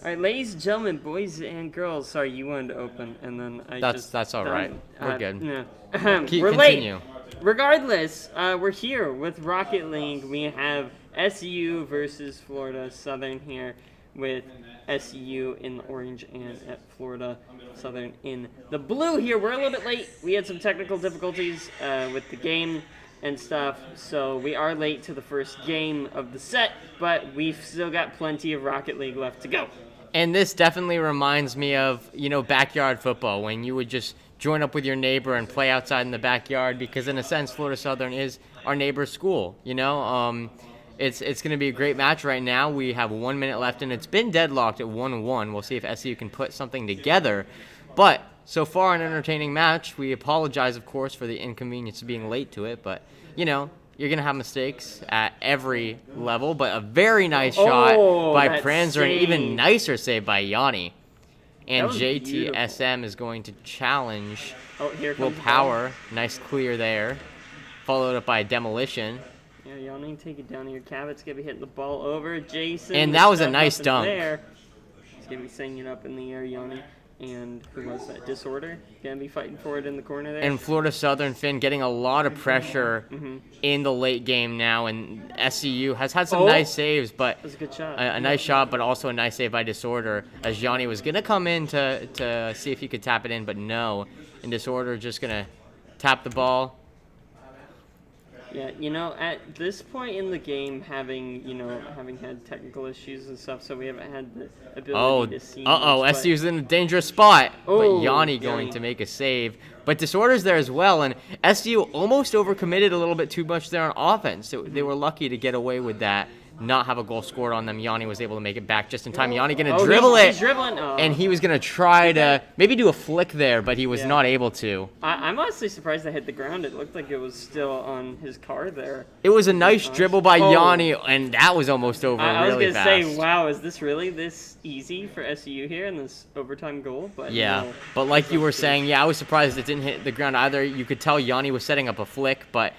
All right, ladies and gentlemen, boys and girls. Sorry, you wanted to open, and then That's all right. We're good. No. Keep We're late. continue. Regardless, we're here with Rocket League. We have SU versus Florida Southern here, with SU in the orange and at Florida Southern in the blue. Here, we're a little bit late. We had some technical difficulties with the game and stuff, so we are late to the first game of the set, but we've still got plenty of Rocket League left to go. And this definitely reminds me of, backyard football, when you would just join up with your neighbor and play outside in the backyard, because in a sense, Florida Southern is our neighbor's school, It's going to be a great match right now. We have 1 minute left, and it's been deadlocked at 1-1. We'll see if SU can put something together. But so far, an entertaining match. We apologize, of course, for the inconvenience of being late to it, but, you're going to have mistakes at every level, but a very nice shot by Pranzer, and even nicer save by Yanni. And JTSM is going to challenge Will Power. Nice clear there. Followed up by a demolition. Yeah, Yanni, take it down here. Cabot's going to be hitting the ball over. Jason. And that was a nice dunk. There. He's going to be singing up in the air, Yanni. And who was that? Disorder. Going to be fighting for it in the corner there. And Florida Southern, Finn, getting a lot of pressure in the late game now. And SCU has had some nice saves, but that was a good shot. A nice shot, but also a nice save by Disorder, as Yanni was going to come in to see if he could tap it in, but no. And Disorder just going to tap the ball. Yeah, at this point in the game, having had technical issues and stuff, so we haven't had the ability to see. SU's in a dangerous spot. But Yanni going to make a save. But Disorder's there as well, and SU almost overcommitted a little bit too much there on offense. So they were lucky to get away with that, not have a goal scored on them. Yanni was able to make it back just in time. Yanni going to dribble it. He's dribbling. And he was going to try to maybe do a flick there, but he was not able to. I'm honestly surprised that hit the ground. It looked like it was still on his car there. It was a nice dribble by Yanni, and that was almost over really fast. I was going to say, wow, is this really this easy for SU here in this overtime goal? But no, but like you were saying, I was surprised it didn't hit the ground either. You could tell Yanni was setting up a flick, but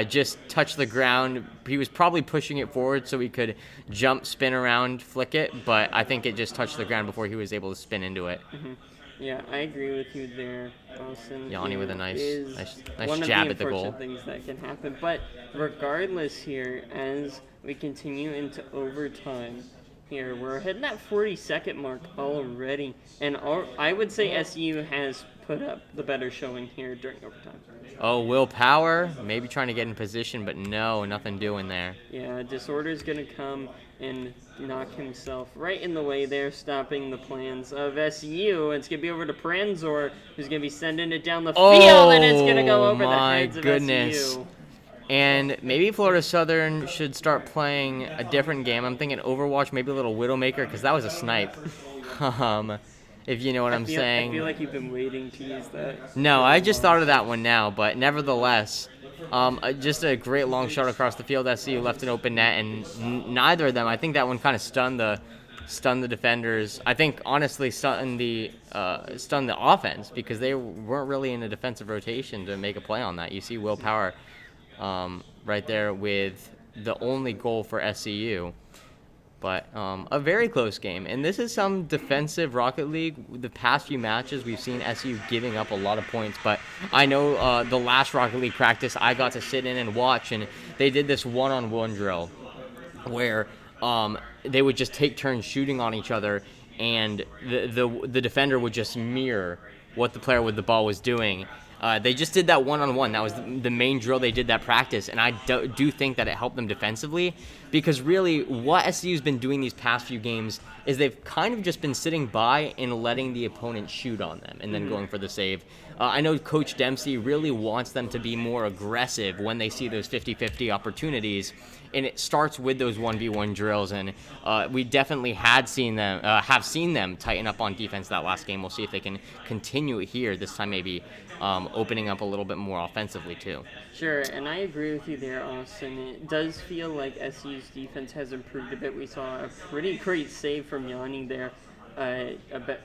just touched the ground. He was probably pushing it forward so he could jump, spin around, flick it, but I think it just touched the ground before he was able to spin into it. Yeah, I agree with you there, Austin. Yanni with a nice one jab of at the the goal. unfortunate things that can happen. But regardless here, as we continue into overtime, here we're hitting that 40-second mark already, and I would say SU has put up the better showing here during overtime. Will Power maybe trying to get in position, but no, nothing doing there. Yeah, Disorder's going to come and knock himself right in the way there, stopping the plans of SU. It's going to be over to Pranzer, who's going to be sending it down the field, and it's going to go over the heads of SU. And maybe Florida Southern should start playing a different game. I'm thinking Overwatch, maybe a little Widowmaker, because that was a snipe. If you know what I'm saying. I feel like you've been waiting to use that. No, I just thought of that one now, but nevertheless, just a great long shot across the field. SCU left an open net, and neither of them. I think that one kind of stunned the defenders. I think honestly stunned the offense, because they weren't really in a defensive rotation to make a play on that. You see Will Power right there with the only goal for SCU. But a very close game. And this is some defensive Rocket League. The past few matches, we've seen SU giving up a lot of points. But I know the last Rocket League practice, I got to sit in and watch. And they did this one-on-one drill where they would just take turns shooting on each other. And the defender would just mirror what the player with the ball was doing. They just did that one-on-one. That was the main drill they did that practice, and I do think that it helped them defensively, because really what SCU's been doing these past few games is they've kind of just been sitting by and letting the opponent shoot on them and then going for the save. I know Coach Dempsey really wants them to be more aggressive when they see those 50-50 opportunities, and it starts with those 1v1 drills, and we definitely have seen them tighten up on defense that last game. We'll see if they can continue it here, this time maybe opening up a little bit more offensively too. Sure, and I agree with you there, Austin. It does feel like SU's defense has improved a bit. We saw a pretty great save from Yanni there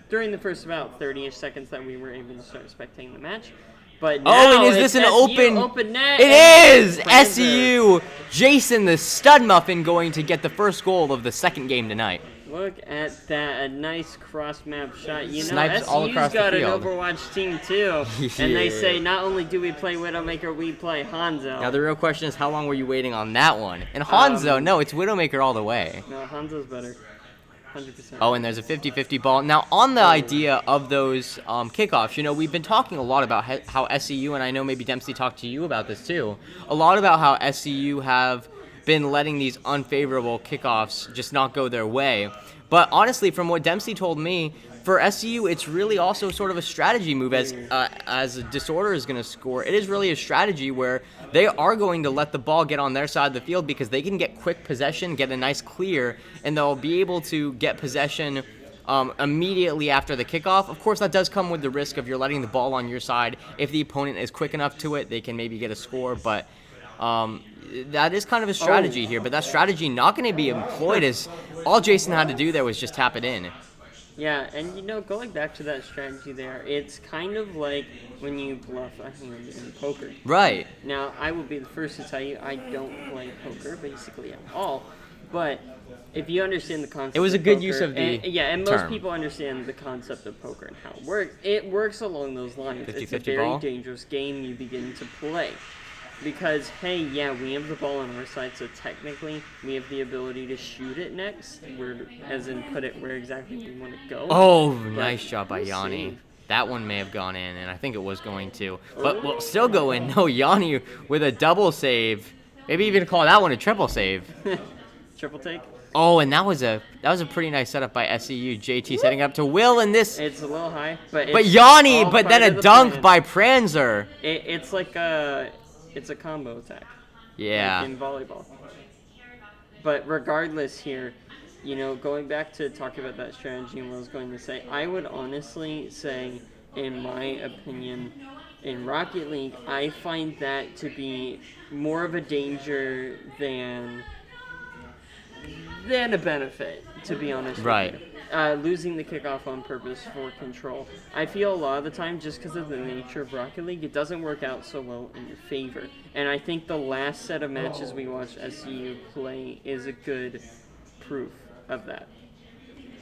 during the first about 30-ish seconds that we were able to start spectating the match. But now and is this an open net? It is! SU! Jason, the stud muffin, going to get the first goal of the second game tonight. Look at that, a nice cross-map shot. You know, Snipes all across SU's the got an field. Overwatch team too, and they say not only do we play Widowmaker, we play Hanzo. Now the real question is, how long were you waiting on that one? And Hanzo, no, it's Widowmaker all the way. No, Hanzo's better. 100%. Oh, and there's a 50-50 ball. Now, on the idea of those kickoffs, you know, we've been talking a lot about how SCU, and I know maybe Dempsey talked to you about this too, a lot about how SCU have been letting these unfavorable kickoffs just not go their way. But honestly, from what Dempsey told me, for SCU, it's really also sort of a strategy move as Disorder is going to score. It is really a strategy where they are going to let the ball get on their side of the field because they can get quick possession, get a nice clear, and they'll be able to get possession immediately after the kickoff. Of course, that does come with the risk of you're letting the ball on your side. If the opponent is quick enough to it, they can maybe get a score, but that is kind of a strategy here. But that strategy not going to be employed, as all Jason had to do there was just tap it in. Yeah, and you know, going back to that strategy there, it's kind of like when you bluff a hand in poker. Right. Now, I will be the first to tell you I don't play poker basically at all, but if you understand the concept, it was a good use of the and most term. people understand the concept of poker and how it works along those lines. 50-50 it's a very ball. dangerous game you begin to play. Because, hey, yeah, we have the ball on our side, so technically we have the ability to shoot it next, as in put it where exactly we want to go. Oh, But nice shot by we'll Yanni. see. That one may have gone in, and I think it was going to. But will still go in. No, Yanni with a double save. Maybe even call that one a triple save. Triple take? Oh, and that was a pretty nice setup by SCU. JT setting up to Will, and this. It's a little high, but But it's Yanni, all but then part a of the dunk plan. by Pranzer. It's like it's a combo attack. Yeah. Like in volleyball. But regardless here, you know, going back to talking about that strategy and what I was going to say, I would honestly say, in my opinion, in Rocket League, I find that to be more of a danger than a benefit, to be honest Right. with you. Losing the kickoff on purpose for control. I feel a lot of the time, just because of the nature of Rocket League, it doesn't work out so well in your favor. And I think the last set of matches we watched SCU play is a good proof of that.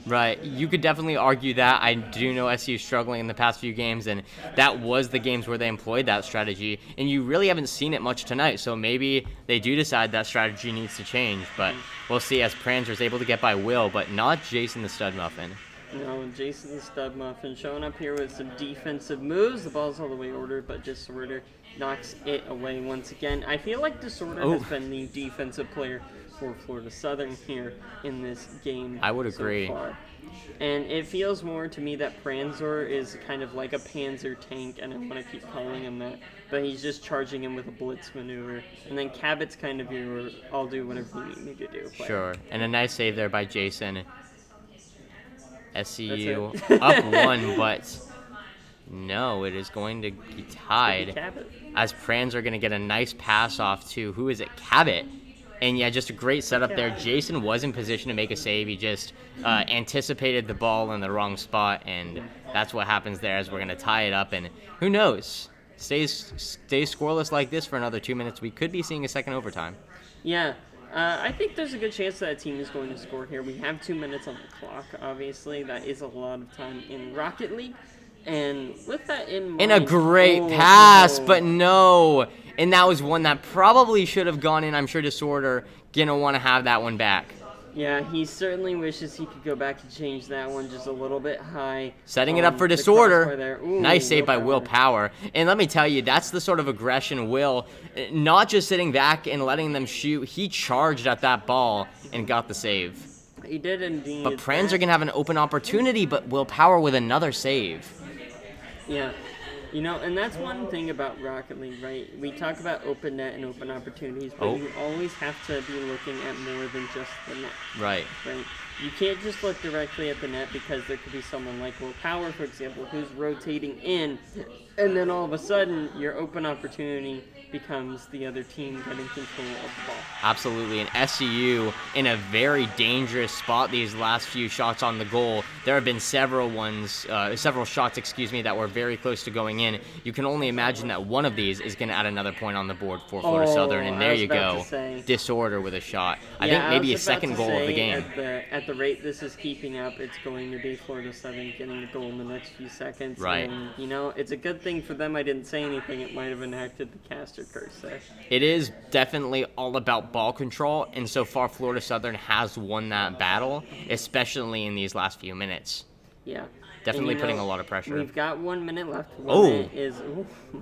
Right. You could definitely argue that. I do know SU struggling in the past few games, and that was the games where they employed that strategy. And you really haven't seen it much tonight, so maybe they do decide that strategy needs to change. But we'll see, as Pranzer's able to get by Will, but not Jason the Stud Muffin. No, Jason the Stud Muffin showing up here with some defensive moves. The ball's all the way ordered, but Disorder knocks it away once again. I feel like Disorder has been the defensive player for Florida Southern here in this game. I would agree. So far. And it feels more to me that Pranzer is kind of like a Panzer tank, and I want to keep calling him that, but he's just charging him with a blitz maneuver. And then Cabot's kind of your, I'll do whatever you need me to do. Player. Sure. And a nice save there by Jason. SCU up one, but no, it is going to be tied. Cabot. As Pranzer going to get a nice pass off to, who is it? Cabot. And yeah, just a great setup there. Jason was in position to make a save. He just anticipated the ball in the wrong spot, and that's what happens there as we're going to tie it up. And who knows? Stays scoreless like this for another 2 minutes. We could be seeing a second overtime. Yeah. I think there's a good chance that team is going to score here. We have 2 minutes on the clock, obviously. That is a lot of time in Rocket League. And with that in mind... And a great pass, but no. And that was one that probably should have gone in. I'm sure Disorder gonna want to have that one back. Yeah, he certainly wishes he could go back and change that one just a little bit high. Setting it up for the Disorder. crossbar there. Ooh, Nice save by Will Power. And let me tell you, that's the sort of aggression Will, not just sitting back and letting them shoot. He charged at that ball and got the save. He did indeed. But Pranzer are going to have an open opportunity, but Will Power with another save. Yeah. You know, and that's one thing about Rocket League, right? We talk about open net and open opportunities, but you always have to be looking at more than just the net. Right. Right? You can't just look directly at the net because there could be someone like Will Power, for example, who's rotating in, and then all of a sudden your open opportunity becomes the other team getting control of the ball. Absolutely, and SCU in a very dangerous spot these last few shots on the goal. There have been several shots, that were very close to going in. You can only imagine that one of these is going to add another point on the board for Florida Southern, and there you go. Disorder with a shot. I think maybe a second goal of the game. At at the rate this is keeping up, it's going to be Florida Southern getting the goal in the next few seconds. Right. And, it's a good thing for them I didn't say anything. It might have enacted the caster curse there. It is definitely all about ball control, and so far Florida Southern has won that battle, especially in these last few minutes. Yeah. Definitely putting a lot of pressure. We've got 1 minute left.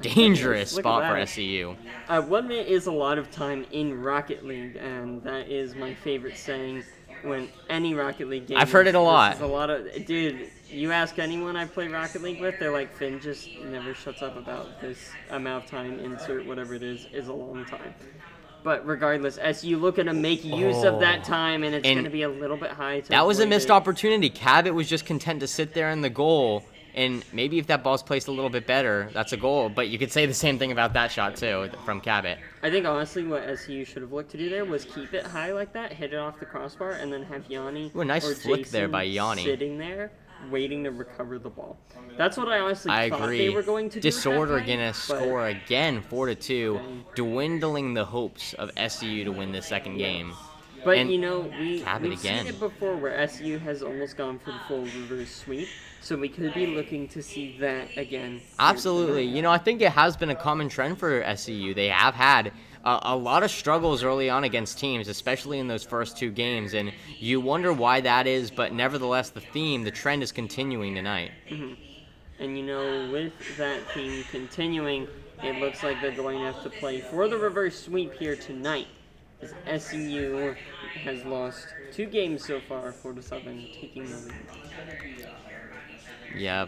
Dangerous spot for SCU. 1 minute is a lot of time in Rocket League, and that is my favorite saying when any Rocket League game. I've heard it a lot. Dude, you ask anyone I play Rocket League with, they're like, Finn just never shuts up about this amount of time, insert whatever it is a long time. But regardless, SU looking to make use of that time, and it's going to be a little bit high. That was a missed opportunity. Cabot was just content to sit there in the goal, and maybe if that ball's placed a little bit better, that's a goal. But you could say the same thing about that shot, too, from Cabot. I think, honestly, what SU should have looked to do there was keep it high like that, hit it off the crossbar, and then have Yanni nice or flick Jason there by Yanni. sitting there waiting to recover the ball. That's what I honestly thought agree. they were going to do. Disorder going to score again, 4-2, dwindling the hopes of SCU to win this second game. But, and we've seen it before where SU has almost gone for the full reverse sweep, so we could be looking to see that again. Absolutely. I think it has been a common trend for SCU. They have had a lot of struggles early on against teams, especially in those first two games, and you wonder why that is, but nevertheless, the trend is continuing tonight. Mm-hmm. And, with that theme continuing, it looks like they're going to have to play for the reverse sweep here tonight, as SCU has lost 2 games so far, Florida Southern taking the lead. Yeah,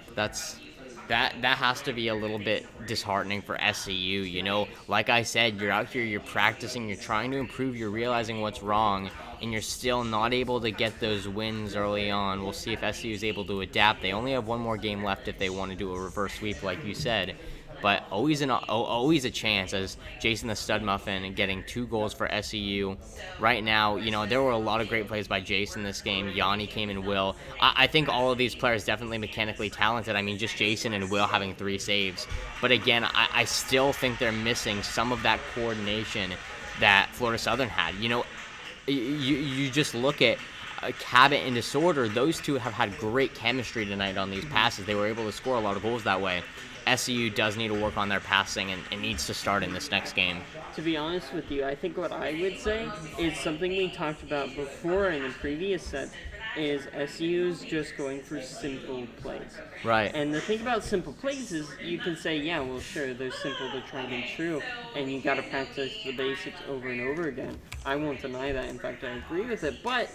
that has to be a little bit disheartening for SCU. Like I said, you're out here, you're practicing, you're trying to improve, you're realizing what's wrong, and you're still not able to get those wins early on. We'll see if SCU is able to adapt. They only have 1 more game left if they want to do a reverse sweep, like you said. But always a chance, as Jason the Stud Muffin getting 2 goals for SCU. Right now, there were a lot of great plays by Jason this game. Yanni came in Will. I think all of these players definitely mechanically talented. I mean, just Jason and Will having 3 saves. But again, I still think they're missing some of that coordination that Florida Southern had. You just look at Cabot and Disorder. Those two have had great chemistry tonight on these passes. They were able to score a lot of goals that way. SCU does need to work on their passing and needs to start in this next game. To be honest with you, I think what I would say is something we talked about before in the previous set is SU's just going for simple plays. Right. And the thing about simple plays is you can say, yeah, well, sure, they're simple, they're tried and true, and you got to practice the basics over and over again. I won't deny that. In fact, I agree with it. But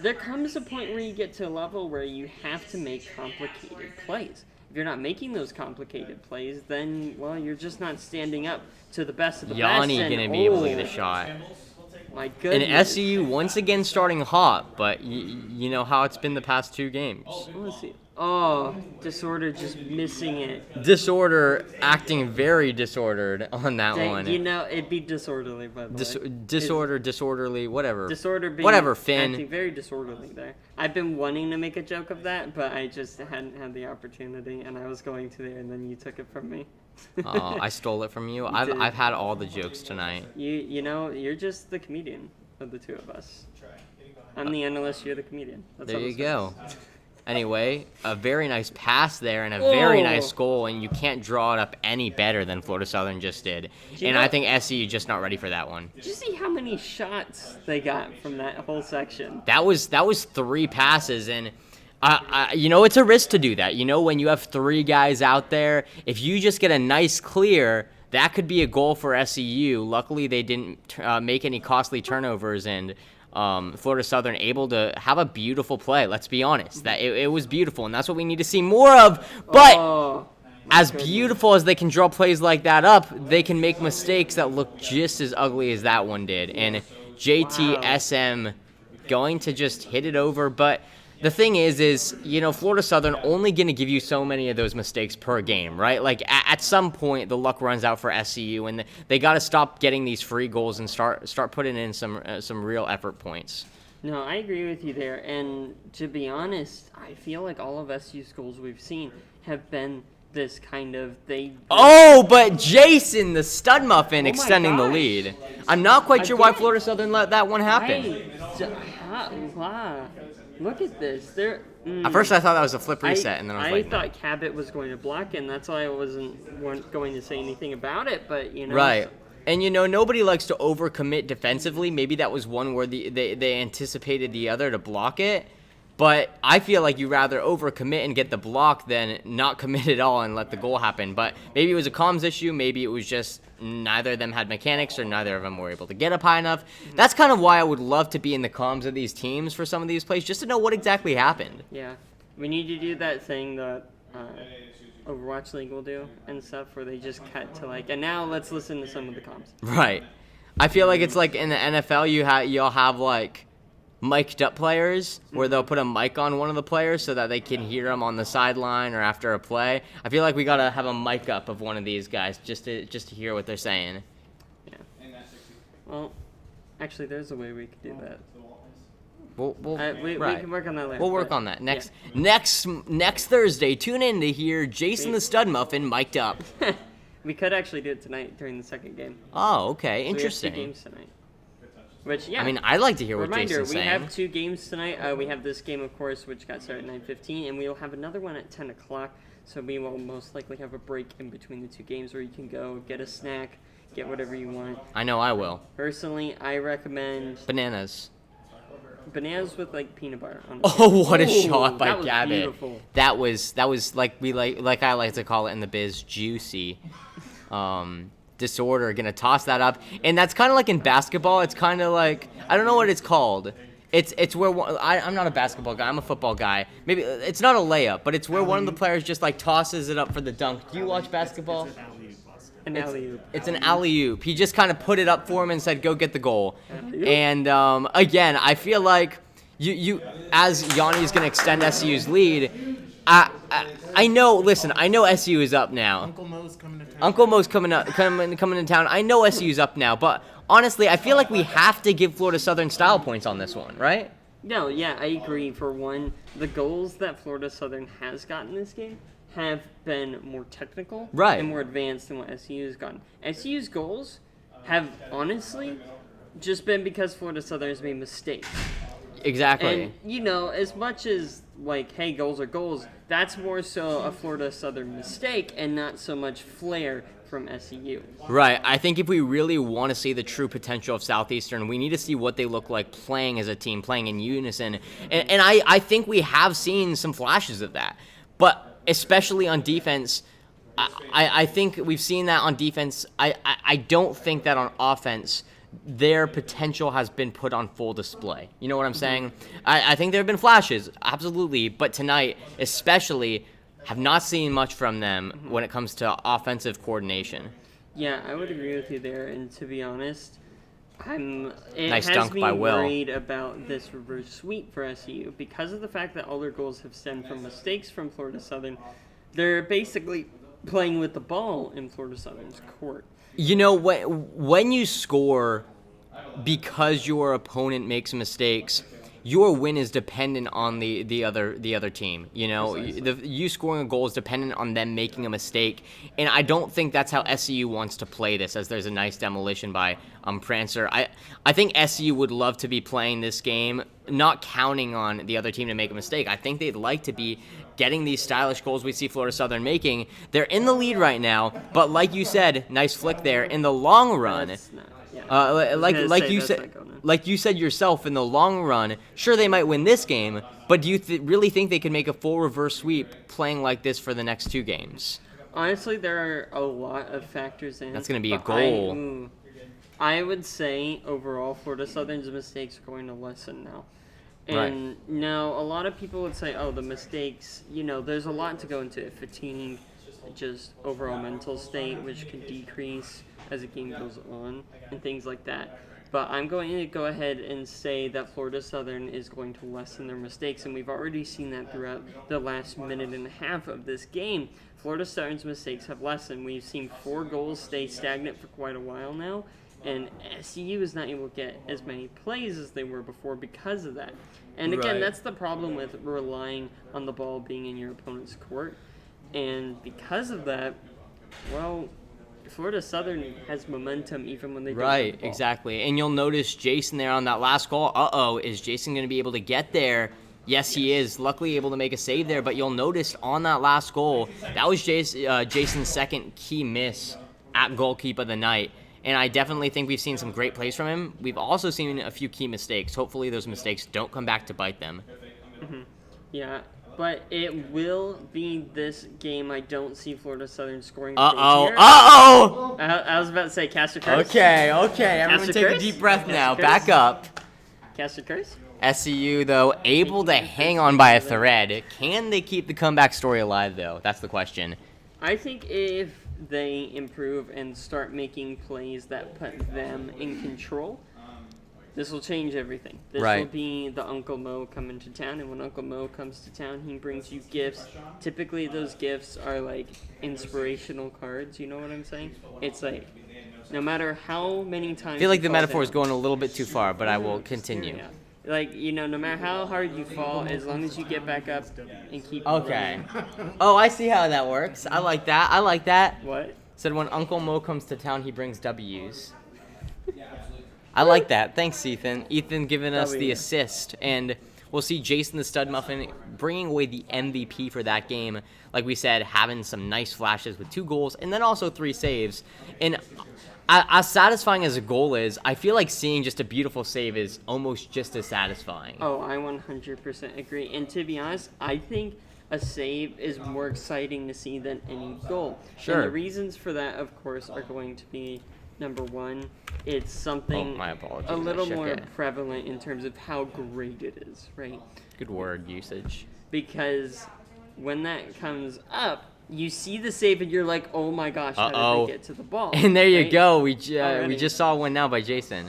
there comes a point where you get to a level where you have to make complicated plays. If you're not making those complicated plays, then, well, you're just not standing up to the best of the Yanni best. Yanni going to be able to get a shot. My goodness. And SCU once again starting hot, but you know how it's been the past 2 games. Let's see. Oh, Disorder just missing it. Disorder acting very disordered on that one. It'd be disorderly, by the way. Disorderly, whatever. Disorder being whatever, Finn. Acting very disorderly there. I've been wanting to make a joke of that, but I just hadn't had the opportunity, and I was going to there, and then you took it from me. I stole it from you. I've had all the jokes tonight. You're just the comedian of the 2 of us. I'm the analyst, you're the comedian. There you go. Anyway, a very nice pass there and a very nice goal, and you can't draw it up any better than Florida Southern just did. And I think SCU just not ready for that one. Did you see how many shots they got from that whole section? That was 3 passes, and it's a risk to do that. When you have 3 guys out there, if you just get a nice clear, that could be a goal for SCU. Luckily, they didn't make any costly turnovers, and Florida Southern able to have a beautiful play. Let's be honest, that it was beautiful, and that's what we need to see more of. But as beautiful as they can draw plays like that up, they can make mistakes that look just as ugly as that one did. And JTSM going to just hit it over, but the thing is, Florida Southern only going to give you so many of those mistakes per game, right? Like, at some point, the luck runs out for SCU, and they got to stop getting these free goals and start putting in some real effort points. No, I agree with you there, and to be honest, I feel like all of SU's goals we've seen have been this kind of but Jason, the Stud Muffin, extending the lead. I'm not quite sure why Florida Southern let that one happen. Wow. Look at this. At first, I thought that was a flip reset, and then I was like, thought Cabot was going to block it, and that's why I weren't going to say anything about it. But right. And nobody likes to overcommit defensively. Maybe that was one where they anticipated the other to block it. But I feel like you rather overcommit and get the block than not commit at all and let the goal happen. But maybe it was a comms issue. Maybe it was just neither of them had mechanics or neither of them were able to get up high enough. That's kind of why I would love to be in the comms of these teams for some of these plays, just to know what exactly happened. Yeah. We need to do that thing that Overwatch League will do and stuff where they just cut to and now let's listen to some of the comms. Right. I feel like it's like in the NFL you'll have mic'd up players where they'll put a mic on one of the players so that they can hear them on the sideline or after a play. I feel like we gotta have a mic up of one of these guys just to hear what they're saying. Yeah. Well, actually, there's a way we could do that. We can work on that later. We'll work on that next Thursday. Tune in to hear Jason the Stud Muffin mic'd up. We could actually do it tonight during the second game. Oh, okay, interesting. We have 2 games tonight. Which, yeah. I mean, I'd like to hear what Jason's saying. Reminder, we have 2 games tonight. We have this game, of course, which got started at 9:15, and we will have another one at 10 o'clock. So we will most likely have a break in between the 2 games where you can go get a snack, get whatever you want. I know I will. Personally, I recommend bananas with peanut butter on it. Oh, what a shot by Gabby. Gabby. Beautiful. That was like I like to call it in the biz, juicy. Disorder, gonna toss that up, and that's kind of like in basketball. It's kind of like, I don't know what it's called. It's where I'm not a basketball guy. I'm a football guy. Maybe it's not a layup, but it's where one of the players just tosses it up for the dunk. Do you watch basketball? An alley-oop. It's an alley-oop. He just kind of put it up for him and said, "Go get the goal." And again, I feel like you as Yanni's gonna extend SCU's lead. I know. Listen, I know SU is up now. Uncle Mo's coming to town. Uncle Mo's coming to town. I know SU's up now, but honestly, I feel like we have to give Florida Southern style points on this one, right? No, yeah, I agree. For one, the goals that Florida Southern has gotten this game have been more technical and more advanced than what SU has gotten. SU's goals have honestly just been because Florida Southern has made mistakes. Exactly. And, as much as, hey, goals are goals, that's more so a Florida Southern mistake and not so much flair from SEU. Right. I think if we really want to see the true potential of Southeastern, we need to see what they look like playing as a team, playing in unison. And I think we have seen some flashes of that. But especially on defense, I think we've seen that on defense. I don't think that on offense their potential has been put on full display. You know what I'm saying? I think there have been flashes, absolutely, but tonight especially have not seen much from them when it comes to offensive coordination. Yeah, I would agree with you there, and to be honest, Nice dunk by Will. Worried about this reverse sweep for SEU because of the fact that all their goals have stemmed from mistakes from Florida Southern. They're basically playing with the ball in Florida Southern's court. When you score because your opponent makes mistakes, your win is dependent on the other team. You scoring a goal is dependent on them making a mistake, and I don't think that's how SEU wants to play this. As there's a nice demolition by Prancer. I think SEU would love to be playing this game, not counting on the other team to make a mistake. I think they'd like to be getting these stylish goals we see Florida Southern making. They're in the lead right now, but like you said, nice flick there. In the long run, like you said yourself, in the long run, sure they might win this game, but do you really think they can make a full reverse sweep playing like this for the next 2 games? Honestly, there are a lot of factors in. That's going to be a goal. I would say overall, Florida Southern's mistakes are going to lessen now. And now a lot of people would say, oh, the mistakes, there's a lot to go into it. Fatigue, just overall mental state, which can decrease as the game goes on, and things like that. But I'm going to go ahead and say that Florida Southern is going to lessen their mistakes, and we've already seen that throughout the last minute and a half of this game. Florida Southern's mistakes have lessened. We've seen 4 goals stay stagnant for quite a while now, and SEU is not able to get as many plays as they were before because of that. And again, that's the problem with relying on the ball being in your opponent's court. And because of that, well, Florida Southern has momentum even when they don't have the ball. Exactly. And you'll notice Jason there on that last goal. Is Jason going to be able to get there Yes, he is. Luckily able to make a save there, but you'll notice on that last goal, that was Jason's second key miss at goalkeeper of the night. And I definitely think we've seen some great plays from him. We've also seen a few key mistakes. Hopefully those mistakes don't come back to bite them. Yeah, but it will be this game. I don't see Florida Southern scoring. Uh-oh. I was about to say cast a curse. Okay. Everyone take a deep breath now. Back up. Cast a curse. SCU, though, able to hang on by a thread. Can they keep the comeback story alive, though? That's the question. I think if they improve and start making plays that put them in control, this will change everything. This will be the Uncle Mo coming to town, and when Uncle Mo comes to town, he brings you gifts. Typically, those gifts are like inspirational cards, you know what I'm saying? It's like, no matter how many times I feel like the fall metaphor is down, going a little bit too far, but I will continue. Yeah. Like, no matter how hard you fall, as long as you get back up and keep Okay. running. Oh, I see how that works. I like that. What? Said when Uncle Mo comes to town, he brings W's. I like that. Thanks, Ethan. Ethan giving us the assist. And we'll see Jason the Stud Muffin bringing away the MVP for that game. Like we said, having some nice flashes with 2 goals and then also 3 saves. And as satisfying as a goal is, I feel like seeing just a beautiful save is almost just as satisfying. Oh, I 100% agree. And to be honest, I think a save is more exciting to see than any goal. Sure. And the reasons for that, of course, are going to be, number one, it's something my apologies, a little I shook more it. prevalent in terms of how great it is, right? Good word usage. Because when that comes up, you see the save and you're like, oh my gosh, how Uh-oh. did they get to the ball? And there you right? go. We Already. just saw one now by Jason.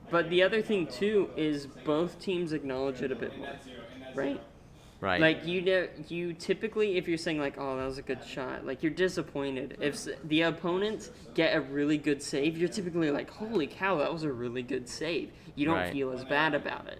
But the other thing, too, is both teams acknowledge it a bit more, right? Right. Like, you typically, if you're saying, like, oh, that was a good shot, like, you're disappointed. If the opponents get a really good save, you're typically like, holy cow, that was a really good save. You don't Right. feel as bad about it.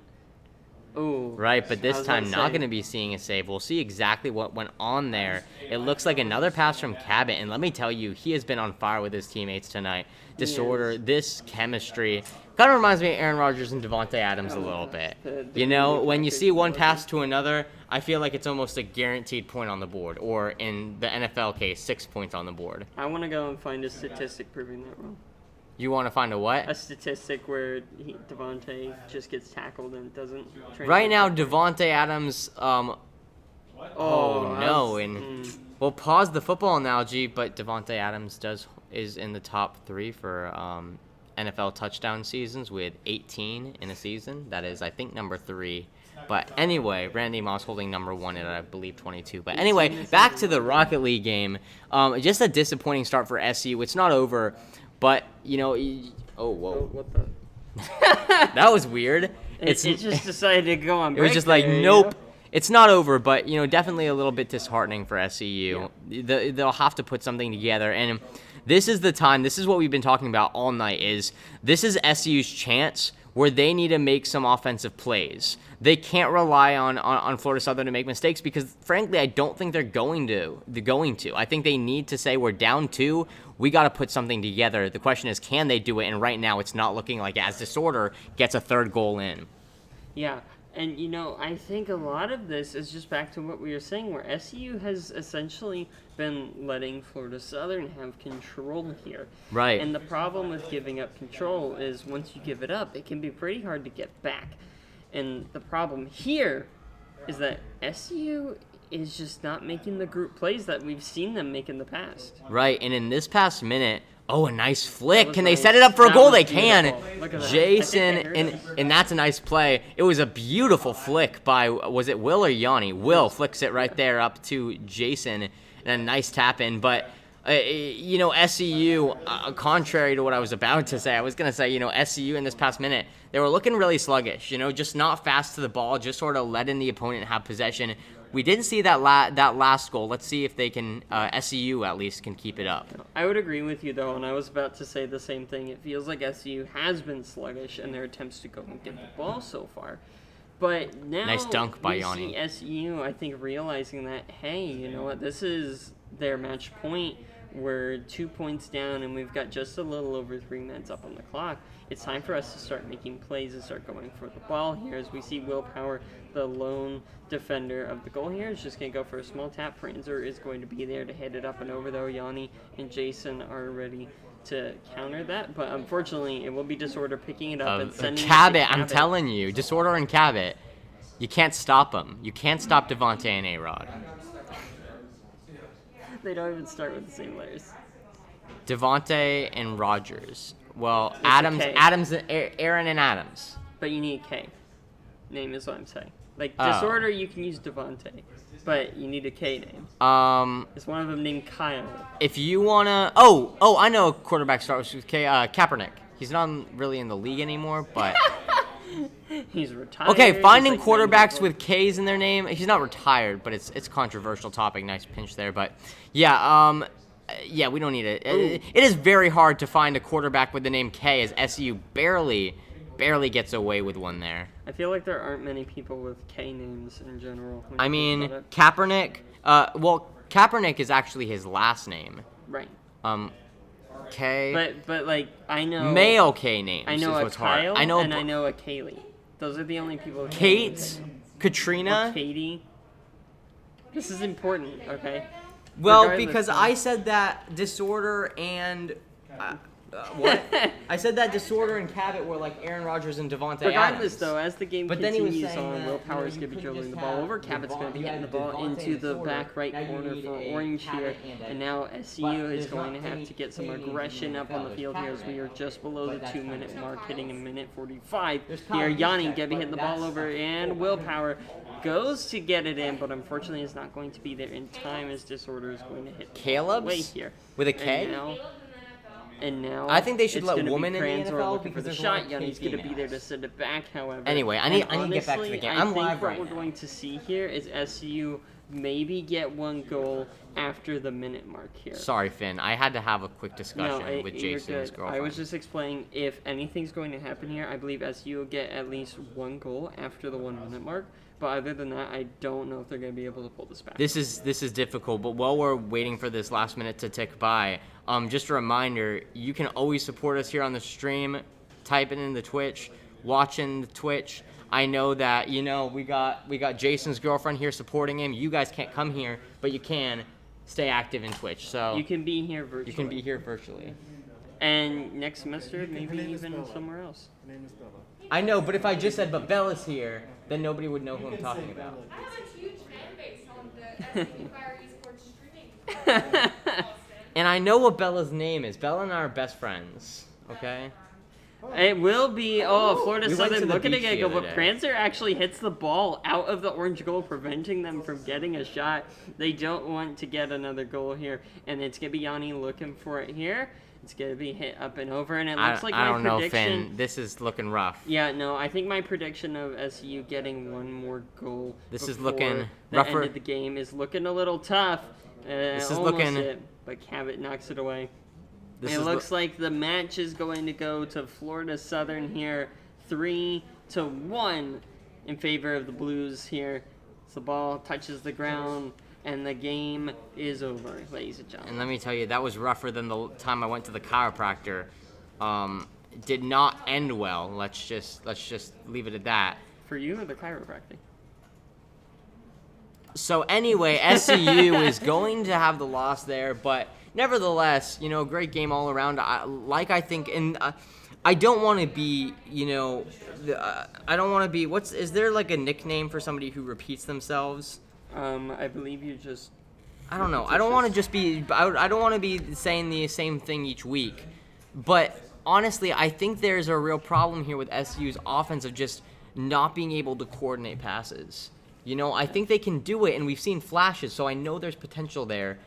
Oh. Right, but this I was time about to not say- going to be seeing a save. We'll see exactly what went on there. It looks like another pass from Cabot, and let me tell you, he has been on fire with his teammates tonight. Disorder, this chemistry, kind of reminds me of Aaron Rodgers and Devontae Adams a little bit. The When you see one pass to another, I feel like it's almost a guaranteed point on the board, or in the NFL case, 6 points on the board. I want to go and find a statistic proving that wrong. You want to find a what? A statistic where Devontae just gets tackled and doesn't translate. Right now, Devontae Adams, oh no, I was- and we'll pause the football analogy, but Devontae Adams is in the top 3 for NFL touchdown seasons with 18 in a season. That is, I think, number 3. But anyway, Randy Moss holding number 1 at, I believe, 22. But anyway, back to the Rocket League game. Just a disappointing start for SU. It's not over, but, oh, whoa. What the? That was weird. It just decided to go on It was break just like, there, nope. It's not over, but, definitely a little bit disheartening for SEU. They'll have to put something together. And this is the time, this is what we've been talking about all night, this is SEU's chance where they need to make some offensive plays. They can't rely on Florida Southern to make mistakes because, frankly, I don't think they're going to. I think they need to say, we're down 2. We got to put something together. The question is, can they do it? And right now, it's not looking like as Disorder gets a 3rd goal in. Yeah, and I think a lot of this is just back to what we were saying, where SEU has essentially been letting Florida Southern have control here. Right. And the problem with giving up control is once you give it up, it can be pretty hard to get back. And the problem here is that SEU is just not making the group plays that we've seen them make in the past. Right, and in this past minute, a nice flick. was Can they nice. set it up for a That goal? was They can. beautiful. Look at that. Jason, I think I heard and that's a nice play. It was a beautiful flick by, was it Will or Yanni? Will flicks it right there up to Jason, and a nice tap in. But, SEU, contrary to what I was about to say, I was going to say, SEU in this past minute, they were looking really sluggish, just not fast to the ball, just sort of letting the opponent have possession. We didn't see that last goal. Let's see if they can, SEU at least, can keep it up. I would agree with you, though, and I was about to say the same thing. It feels like SEU has been sluggish in their attempts to go and get the ball so far. But now Nice dunk by we Yanni. see SEU, I think, realizing that, hey, you know what, this is their match point We're 2 points down, and we've got just a little over 3 minutes up on the clock. It's time for us to start making plays and start going for the ball here. As we see Willpower, the lone defender of the goal here, is just going to go for a small tap. Pranzer is going to be there to hit it up and over, though. Yanni and Jason are ready to counter that, but unfortunately, it will be Disorder picking it up and sending Cabot, it to I'm telling you, Disorder and Cabot, you can't stop them. You can't stop Devontae and A-Rod. They don't even start with the same letters. Devontae and Rogers. Well, It's Adams, a K. Adams, Aaron and Adams. But you need a K. Name is what I'm saying. Like, Oh. Disorder, you can use Devontae, but you need a K name. Is one of them named Kyle? If you wanna, oh, I know a quarterback starts with K. Kaepernick. He's not really in the league anymore, but He's retired. okay. He's Finding like quarterbacks 94. with K's in their name. He's not retired, but it's controversial topic. Nice pinch there, but yeah, yeah, we don't need it. It is very hard to find a quarterback with the name K, as SU barely gets away with one there. I feel like there aren't many people with K names in general. when I you think mean, about it. Kaepernick. Well, Kaepernick is actually his last name. Right. K. But like, I know Male K names. I know is a what's hard. Kyle I know and I know a Kaylee. Those are the only people. With Kate, names. Or Katrina. Katie. This is important, okay? Well, Regardless, because though. I said that Disorder and what? I said that Disorder and Cabot were like Aaron Rodgers and Devontae Regardless, Adams. though, as the game But then he was continues saying on, that, Willpower's you going to be couldn't dribbling the just ball have over. Cabot's going to be you hitting the had ball Devontae into and the Disorder. back right Now you corner need for a Orange here. Cabot and a- And now SCU but is there's going not to have any to get some K names in aggression the up on the NFL. field here, as we are just below the But that's 2-minute not mark, enough. hitting a minute 45 There's here. Kyle Yanni Juszczyk, going to be but hitting the ball that's over, and Willpower goes to get it in, but unfortunately is not going to be there in time, as Disorder is going to hit Caleb's? way here. With a K? And now I think they should it's let gonna be women in the Pranzer NFL looking for because the there's shot. more Yanni's K going to be there to females. send it back, however. Anyway, I need And to get back to the honestly, game. I I'm think live what right we're now. going to see here is SCU maybe get one goal after the minute mark here. Sorry, Finn. I had to have a quick No, discussion with you're Jason's good. girlfriend. I was just explaining if anything's going to happen here, I believe SCU will get at least one goal after the 1 minute mark. But other than that, I don't know if they're going to be able to pull this back. This is difficult, but while we're waiting for this last minute to tick by, just a reminder, you can always support us here on the stream. Type it in the Twitch, watching the Twitch. I know that we got Jason's girlfriend here supporting him. You guys can't come here, but you can stay active in Twitch. So You can be here virtually. you can be here virtually. And next semester, maybe even somewhere else. My name is Bella. I know, but if I just said, but Bella's here, then nobody would know who I'm talking about. I have a huge fan base on the SC Fire Esports streaming. And I know what Bella's name is. Bella and I are best friends, okay? It will be. Florida We went to Southern the looking to beach get a the goal, other but day. Pranzer actually hits the ball out of the orange goal, preventing them from getting a shot. They don't want to get another goal here, and it's gonna be Yanni looking for it here. It's gonna be hit up and over, and it looks like I my don't know, prediction. Finn. This is looking rough. Yeah, no, I think my prediction of SU getting one more goal This is before looking the rougher. end of the game is looking a little tough. This is Almost looking- it, but Cabot knocks it away. This It is looks like the match is going to go to Florida Southern here, 3-1 in favor of the Blues here. So the ball touches the ground, and the game is over, ladies and And gentlemen. let me tell you, that was rougher than the time I went to the chiropractor. It did not end well. Let's just leave it at that. For you or the chiropractic? So anyway, SCU is going to have the loss there, but nevertheless, great game all around. I think, and I don't want to be, I don't want to be. Is there like a nickname for somebody who repeats themselves? I believe you just. I don't know. I don't want to just be. I don't want to be saying the same thing each week. But honestly, I think there's a real problem here with SU's offense of just not being able to coordinate passes. I think they can do it, and we've seen flashes, so I know there's potential there.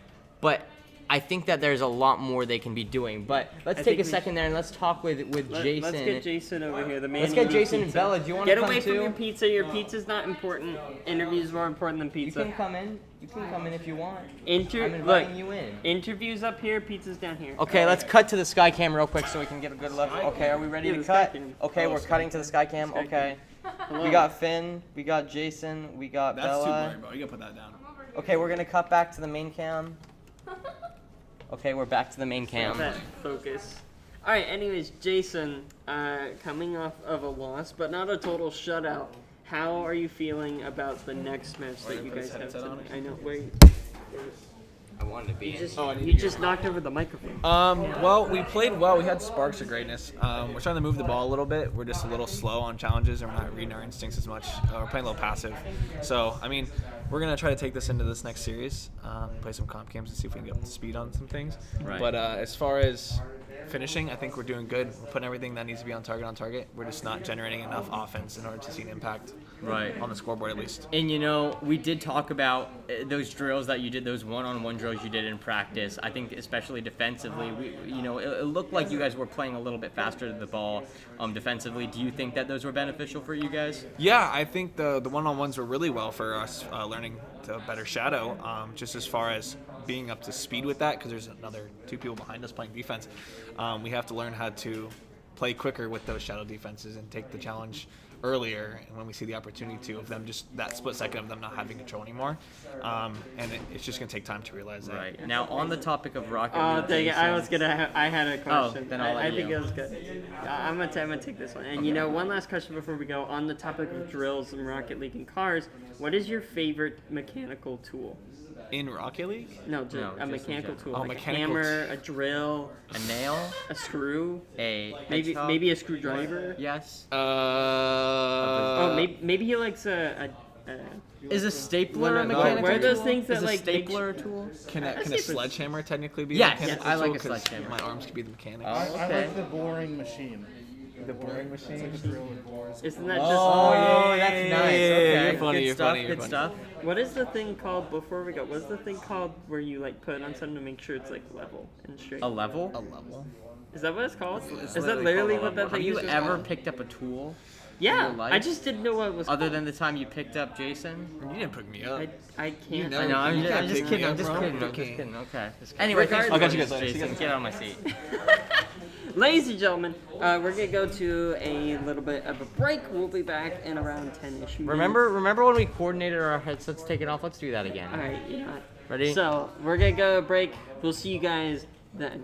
But I think that there's a lot more they can be doing. But let's I take think a we second there and let's talk with Jason. Let's get Jason over here, the man. Let's who get needs Jason and pizza. Bella. Do you wanna Get come away from too? your pizza. Your pizza's not important. Interviews more important than You pizza. can come in. You can come in if you want. I'm Look, inviting you in. interviews up here, pizza's down here. Okay, let's cut to the sky cam real quick so we can get a good look. Okay, are we ready Yeah, to the sky cut? cam. Okay, we're cutting to the sky cam. Sky Okay. Hello. We got Finn, we got Jason, we got That's too Bella. boring, bro. You gotta put that down. Okay, we're gonna cut back to the main cam. Okay, we're back to the main Got cam. that focus. All right. Anyways, Jason, coming off of a loss, but not a total shutout. How are you feeling about the next match that you guys have tonight? I know. Wait. I wanted to be You just knocked over the microphone. Well, we played well. We had sparks of greatness. We're trying to move the ball a little bit. We're just a little slow on challenges, and we're not reading our instincts as much. We're playing a little passive. So, I mean, we're going to try to take this into this next series, play some comp games and see if we can get up to speed on some things. Right. But as far as finishing, I think we're doing good. We're putting everything that needs to be on target. We're just not generating enough offense in order to see an impact on the scoreboard at least. And we did talk about those drills that you did, those one-on-one drills you did in practice. I think especially defensively, it looked like you guys were playing a little bit faster to the ball defensively. Do you think that those were beneficial for you guys? Yeah, I think the one-on-ones were really well for us learning to better shadow, just as far as being up to speed with that, because there's another 2 people behind us playing defense. We have to learn how to play quicker with those shadow defenses and take the challenge earlier, and when we see the opportunity to, of them just that split second of them not having control anymore, and it's just gonna take time to realize that. Right. Now, on the topic of Rocket League, Dang it, Jason- I had a question. then I'll let I you. think it was good. I'm gonna take this one. And one last question before we go. On the topic of drills and Rocket League and cars, what is your favorite mechanical tool? In Rocket League? No, just No, a just mechanical in tool. general. Oh, Like a mechanical hammer, a drill, a nail, a screw, a maybe hedgehog? maybe a screwdriver. Yes. Oh, maybe he likes Is a stapler a no, mechanical where are those tool? things that, Is a like, make stapler a tool? Can a sledgehammer technically be Yes, a mechanical I like tool? a 'Cause sledgehammer. My arms could be the mechanic. I Okay. like the boring machine. The boring machine? It's like a drill that bores. Isn't that just? Oh, that's nice. Okay, You're funny, good you're stuff. funny, you're Good funny. stuff. What is the thing called before we go? What's the thing called where you like put it on something to make sure it's like level and straight? A level? A level? Is that what it's called? It's Is that literally what that Have thing you is? ever picked up a tool? Yeah, in your life? I just didn't know what it was. Other than the time you picked up Jason? You didn't pick me up. I can't. never- I know, I'm You just, can't I'm just pick kidding. me I'm up, just bro. kidding. You I'm just can't. kidding. Okay. Anyway, thanks for I'll catch you joining guys us, later. See you Jason. guys Get on my seat. Ladies and gentlemen, we're gonna go to a little bit of a break. We'll be back in around 10-ish. Remember when we coordinated our headsets taken off? Let's do that again. All right, Ready? So we're gonna go to break. We'll see you guys then.